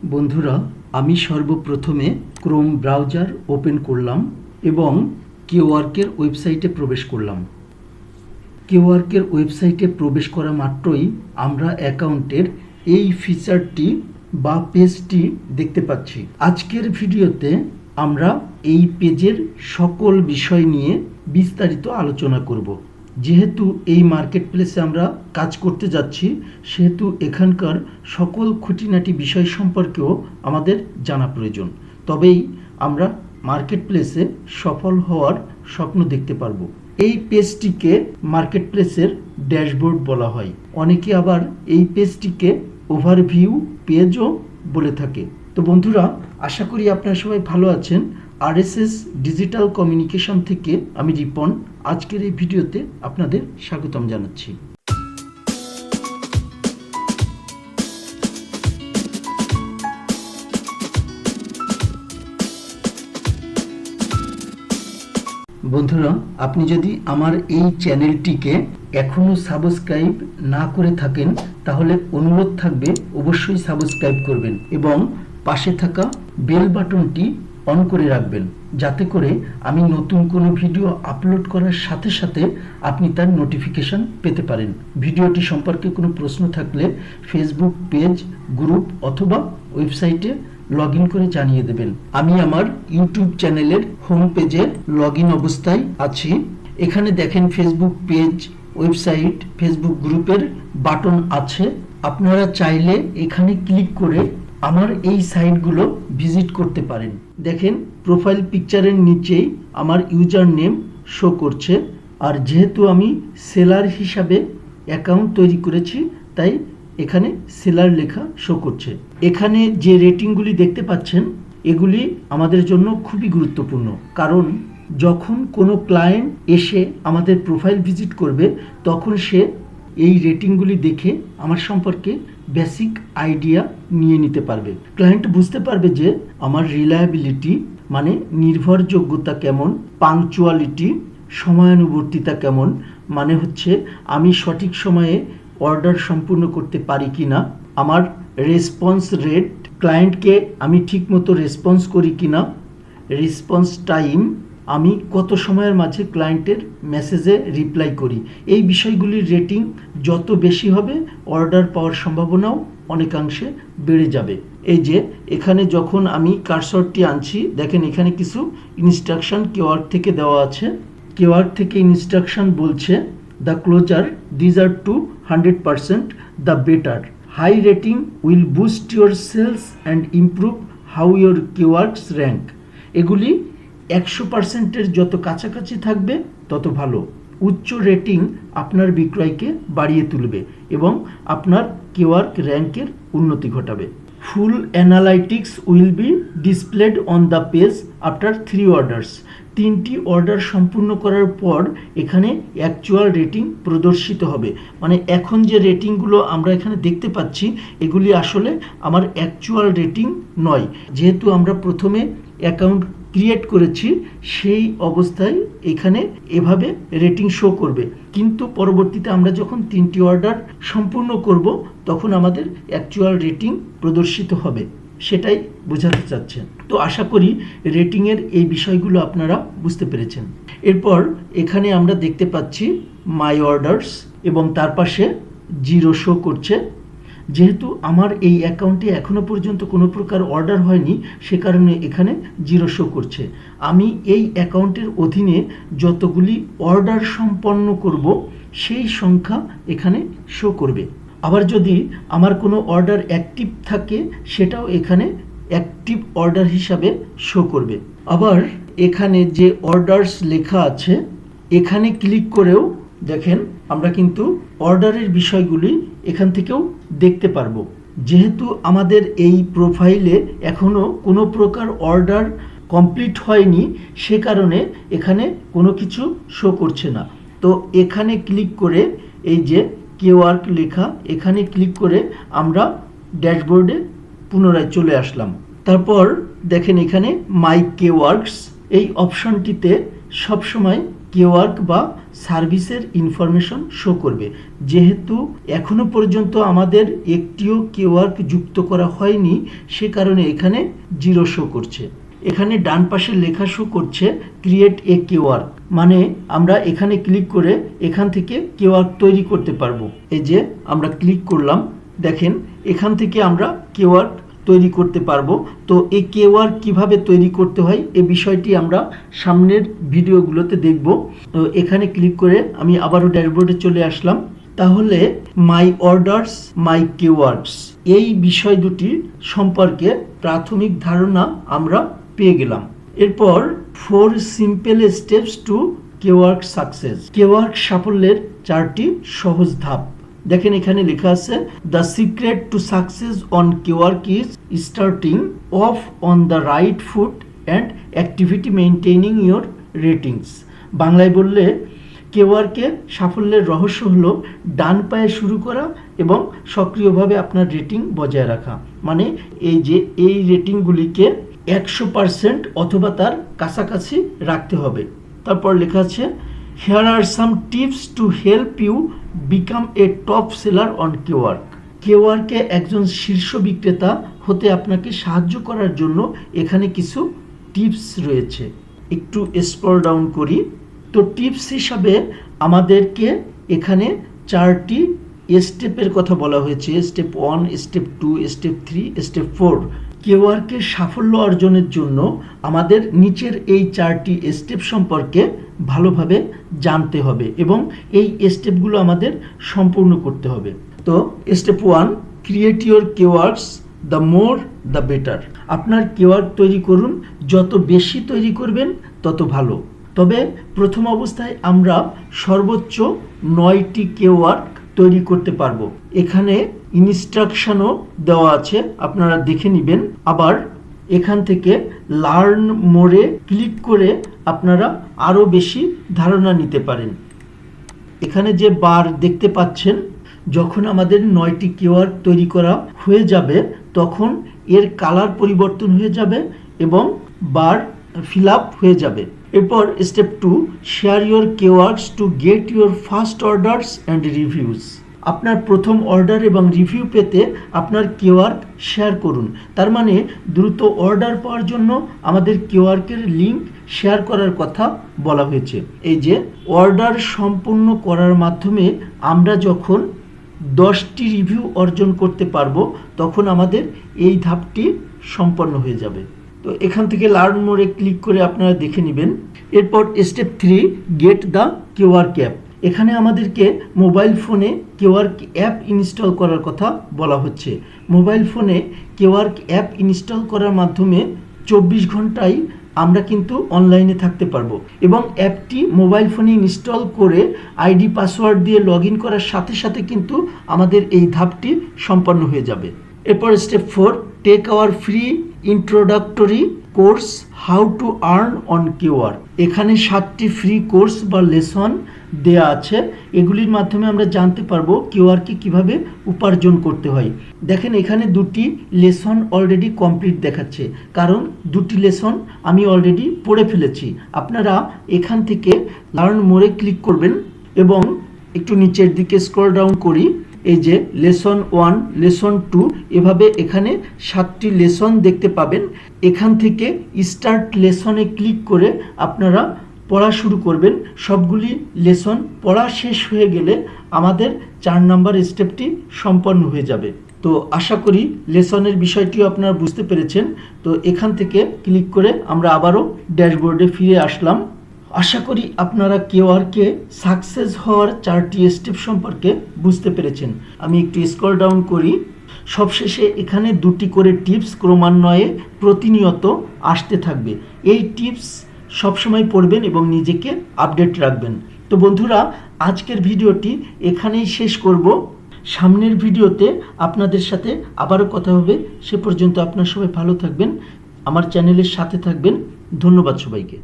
বন্ধুরা, আমি সর্বপ্রথমে ক্রোম ব্রাউজার ওপেন করলাম এবং কেওয়ার্কের ওয়েবসাইটে প্রবেশ করলাম। কেওয়ার্কের ওয়েবসাইটে প্রবেশ করা মাত্রই আমরা অ্যাকাউন্টের এই ফিচারটি বা পেজটি দেখতে পাচ্ছি। আজকের ভিডিওতে আমরা এই পেজের সকল বিষয় নিয়ে বিস্তারিত আলোচনা করব। যেহেতু এই মার্কেট প্লেসে আমরা কাজ করতে যাচ্ছি, সেহেতু এখানকার সকল খুঁটিনাটি বিষয় সম্পর্কেও আমাদের জানা প্রয়োজন। তবেই আমরা মার্কেট প্লেসে সফল হওয়ার স্বপ্ন দেখতে পারবো। এই পেজটিকে মার্কেট প্লেসের ড্যাশবোর্ড বলা হয়। অনেকে আবার এই পেজটিকে ওভারভিউ পেজও বলে থাকে। তো বন্ধুরা, আশা করি আপনারা সবাই ভালো আছেন। আরএসএস ডিজিটাল কমিউনিকেশন থেকে আমি রিপন। আজকের এই ভিডিওতে আপনাদের স্বাগতম জানাচ্ছি। বন্ধুরা, আপনি যদি আমার এই চ্যানেলটিকে এখনও সাবস্ক্রাইব না করে থাকেন, তাহলে অনুরোধ থাকবে অবশ্যই সাবস্ক্রাইব করবেন এবং পাশে থাকা বেল বাটনটি অন করে রাখবেন, যাতে করে আমি নতুন কোনো ভিডিও আপলোড করার সাথে সাথে আপনি তার নোটিফিকেশন পেতে পারেন। ভিডিওটি সম্পর্কে কোনো প্রশ্ন থাকলে ফেসবুক পেজ, গ্রুপ অথবা ওয়েবসাইটে লগ ইন করে জানিয়ে দেবেন। আমি আমার ইউটিউব চ্যানেলের হোম পেজে লগ ইন অবস্থায় আছি। এখানে দেখেন ফেসবুক পেজ, ওয়েবসাইট, ফেসবুক গ্রুপের বাটন আছে। আপনারা চাইলে এখানে ক্লিক করে আমার এই সাইটগুলো ভিজিট করতে পারেন। দেখেন প্রোফাইল পিকচারের নিচেই আমার ইউজার নেম শো করছে, আর যেহেতু আমি সেলার হিসাবে অ্যাকাউন্ট তৈরি করেছি, তাই এখানে সেলার লেখা শো করছে। এখানে যে রেটিংগুলি দেখতে পাচ্ছেন, এগুলি আমাদের জন্য খুবই গুরুত্বপূর্ণ, কারণ যখন কোনো ক্লায়েন্ট এসে আমাদের প্রোফাইল ভিজিট করবে, তখন সে এই রেটিংগুলি দেখে আমার সম্পর্কে বেসিক আইডিয়া নিয়ে নিতে পারবে। ক্লায়েন্ট বুঝতে পারবে যে আমার রিলায়েবিলিটি মানে নির্ভরযোগ্যতা কেমন, পাংচুয়ালিটি সময়ানুবর্তিতা কেমন, মানে হচ্ছে আমি সঠিক সময়ে অর্ডার সম্পূর্ণ করতে পারি কি না, আমার রেসপন্স রেট, ক্লায়েন্টকে আমি ঠিকমতো রেসপন্স করি কি না, রেসপন্স টাইম, আমি কত সময়ের মাঝে ক্লায়েন্টের মেসেজে রিপ্লাই করি। এই বিষয়গুলির রেটিং যত বেশি হবে, অর্ডার পাওয়ার সম্ভাবনাও অনেকাংশে বেড়ে যাবে। এই যে এখানে যখন আমি কার্সরটি আনছি, দেখেন এখানে কিছু ইনস্ট্রাকশন কেওয়ার্ক থেকে দেওয়া আছে। কেওয়ার্ক থেকে ইনস্ট্রাকশন বলছে, the closer these are to 100% the better. High rating will boost your sales and improve how your keywords rank. এগুলি 100%-এর যত কাছাকাছি থাকবে তত ভালো। উচ্চ রেটিং আপনার বিক্রয়কে বাড়িয়ে তুলবে এবং আপনার কিওয়ার্ড র্যাঙ্কের উন্নতি ঘটাবে। Full analytics will be displayed on the page after 3 orders. 3টি অর্ডার সম্পূর্ণ করার পর এখানে অ্যাকচুয়াল রেটিং প্রদর্শিত হবে। মানে এখন যে রেটিংগুলো আমরা এখানে দেখতে পাচ্ছি, এগুলি আসলে আমার অ্যাকচুয়াল রেটিং নয়। যেহেতু আমরা প্রথমে অ্যাকাউন্ট ক্রিয়েট করেছি, সেই অবস্থায় এখানে এভাবে রেটিং শো করবে, কিন্তু পরবর্তীতে আমরা যখন 3টি অর্ডার সম্পূর্ণ করব, তখন আমাদের অ্যাকচুয়াল রেটিং প্রদর্শিত হবে। সেটাই বোঝাতে চাচ্ছেন। তো আশা করি রেটিংয়ের এই বিষয়গুলো আপনারা বুঝতে পেরেছেন। এরপর এখানে আমরা দেখতে পাচ্ছি মাই অর্ডারস এবং তার পাশে 0 শো করছে। যেহেতু আমার এই অ্যাকাউন্টে এখনো পর্যন্ত কোনো প্রকার অর্ডার হয়নি, সে কারণে এখানে 0 শো করছে। আমি এই অ্যাকাউন্টের অধীনে যতগুলি অর্ডার সম্পন্ন করব, সেই সংখ্যা এখানে শো করবে। আবার যদি আমার কোনো অর্ডার অ্যাক্টিভ থাকে, সেটাও এখানে অ্যাক্টিভ অর্ডার হিসাবে শো করবে। আবার এখানে যে অর্ডারস লেখা আছে, এখানে ক্লিক করেও দেখেন আমরা কিন্তু অর্ডারের বিষয়গুলি এখান থেকেও দেখতে পারবো। যেহেতু আমাদের এই প্রোফাইলে এখনো কোনো প্রকার অর্ডার কমপ্লিট হয়নি, সে কারণে এখানে কোনো কিছু শো করছে না। তো এখানে ক্লিক করে এই যে কেওয়ার্ক লেখা, এখানে ক্লিক করে আমরা ড্যাশবোর্ডে পুনরায় চলে আসলাম। তারপর দেখেন এখানে মাই কেওয়ার্কস এই অপশনটিতে সবসময় কেওয়ার্ক বা সার্ভিসের ইনফরমেশন শো করবে। যেহেতু এখনো পর্যন্ত আমাদের একটিও কেওয়ার্ক যুক্ত করা হয়নি, সে কারণে এখানে 0 শো করছে। এখানে ডান পাশে লেখা শো করছে ক্রিয়েট এ কেওয়ার্ক, মানে আমরা এখানে ক্লিক করে এখান থেকে কেওয়ার্ক তৈরি করতে পারবো। এই যে আমরা ক্লিক করলাম, দেখেন এখান থেকে আমরা কেওয়ার্ক তৈরি করতে পারবো। তো এই কেওয়ার্ক কিভাবে তৈরি করতে হয় এই বিষয়টি আমরা সামনের ভিডিওগুলোতে দেখব। তো এখানে ক্লিক করে আমি আবারও ড্যাশবোর্ডে চলে আসলাম। তাহলে মাই অর্ডারস মাই কেওয়ার্ডস এই বিষয় দুটি সম্পর্কে প্রাথমিক ধারণা আমরা পেয়ে গেলাম। এরপর 4 simple steps to Kwork success, Kwork সাফল্যের 4টি সহজ ধাপ। দেখেন এখানে লেখা আছে the secret to success on Kwork is starting off on the right foot and activity maintaining your ratings. বাংলায় বললে কেওয়ার্কে সাফল্যের রহস্য হলো ডান পায়ে শুরু করা এবং সক্রিয়ভাবে আপনার রেটিং বজায় রাখা। মানে এই রেটিংগুলিকে 100% অথবা তার কাছাকাছি রাখতে হবে। তারপর লেখা আছে here are some tips to help you become a top seller on Kwork. কেওয়ার্কে একজন শীর্ষ বিক্রেতা হতে আপনাকে সাহায্য করার জন্য এখানে কিছু টিপস রয়েছে। একটু স্ক্রল ডাউন করি। তো টিপস হিসাবে আমাদেরকে এখানে 4টি স্টেপের কথা বলা হয়েছে। Step 1, step 2, step 3, step 4। কেওয়ার্কের সাফল্য অর্জনের জন্য আমাদের নিচের এই 4টি স্টেপ সম্পর্কে ভালোভাবে জানতে হবে এবং এই স্টেপগুলো আমাদের সম্পূর্ণ করতে হবে। তো step 1, create your Kworks, the more the better. আপনার কেওয়ার্ক তৈরি করুন, যত বেশি তৈরি করবেন তত ভালো। তবে প্রথম অবস্থায় আমরা সর্বোচ্চ 9টি কেওয়ার্ক তৈরি করতে পারবো। এখানে ইনস্ট্রাকশনও দেওয়া আছে, আপনারা দেখে নেবেন। আবার এখান থেকে লার্ন মোরে ক্লিক করে আপনারা আরও বেশি ধারণা নিতে পারেন। এখানে যে বার দেখতে পাচ্ছেন, যখন আমাদের 9টি কেওয়ার্ক তৈরি করা হয়ে যাবে তখন এর কালার পরিবর্তন হয়ে যাবে এবং বার ফিল আপ হয়ে যাবে। এরপর step 2, share your Kworks to get your first orders and reviews. আপনার প্রথম অর্ডার এবং রিভিউ পেতে আপনার কেওয়ার্ক শেয়ার করুন। তার মানে দ্রুত অর্ডার পাওয়ার জন্য আমাদের কেওয়ার্কের লিঙ্ক শেয়ার করার কথা বলা হয়েছে। এই যে অর্ডার সম্পূর্ণ করার মাধ্যমে আমরা যখন 10টি রিভিউ অর্জন করতে পারবো তখন আমাদের এই ধাপটি সম্পন্ন হয়ে যাবে। তো এখান থেকে লার্ন মোরে ক্লিক করে আপনারা দেখে নেবেন। এরপর স্টেপ 3, গেট দ্য কেওয়ার্ক অ্যাপ। এখানে আমাদেরকে মোবাইল ফোনে কেওয়ার্ক অ্যাপ ইনস্টল করার কথা বলা হচ্ছে। মোবাইল ফোনে কেওয়ার্ক অ্যাপ ইনস্টল করার মাধ্যমে 24 ঘন্টায় আমরা কিন্তু অনলাইনে থাকতে পারবো এবং অ্যাপটি মোবাইল ফোনে ইনস্টল করে আইডি পাসওয়ার্ড দিয়ে লগ ইন করার সাথে সাথে কিন্তু আমাদের এই ধাপটি সম্পন্ন হয়ে যাবে। এরপর step 4, take our free introductory course how to earn on Kwork. এখানে 7টি ফ্রি কোর্স বা লেসন দেয়া আছে। এগুলির মাধ্যমে আমরা জানতে পারবো কেওয়ার্কে কিভাবে উপার্জন করতে হয়। দেখেন এখানে 2টি লেসন অলরেডি কমপ্লিট দেখাচ্ছে, কারণ 2টি লেসন আমি অলরেডি পড়ে ফেলেছি। আপনারা এখান থেকে লার্ন মোরে ক্লিক করবেন এবং একটু নিচের দিকে স্ক্রল ডাউন করি। এই যে লেসন 1, লেসন 2 এভাবে এখানে 7টি লেসন দেখতে পাবেন। এখান থেকে স্টার্ট লেসনে ক্লিক করে আপনারা পড়া শুরু করবেন। সবগুলি লেসন পড়া শেষ হয়ে গেলে আমাদের 4 নাম্বার স্টেপটি সম্পন্ন হয়ে যাবে। তো আশা করি লেসনের বিষয়টিও আপনারা বুঝতে পেরেছেন। তো এখান থেকে ক্লিক করে আমরা আবারও ড্যাশবোর্ডে ফিরে আসলাম। আশা করি আপনারা কেওয়ার্কে সাকসেস হওয়ার 4টি স্টেপ সম্পর্কে বুঝতে পেরেছেন। আমি একটু স্ক্রল ডাউন করি। সবশেষে এখানে 2টি করে টিপস ক্রমান্বয়ে প্রতিনিয়ত আসতে থাকবে। এই টিপস সবসময় পড়বেন এবং নিজেকে আপডেট রাখবেন। তো বন্ধুরা, আজকের ভিডিওটি এখানেই শেষ করব। সামনের ভিডিওতে আপনাদের সাথে আবারও কথা হবে। সে পর্যন্ত আপনারা সবাই ভালো থাকবেন, আমার চ্যানেলের সাথে থাকবেন। ধন্যবাদ সবাইকে।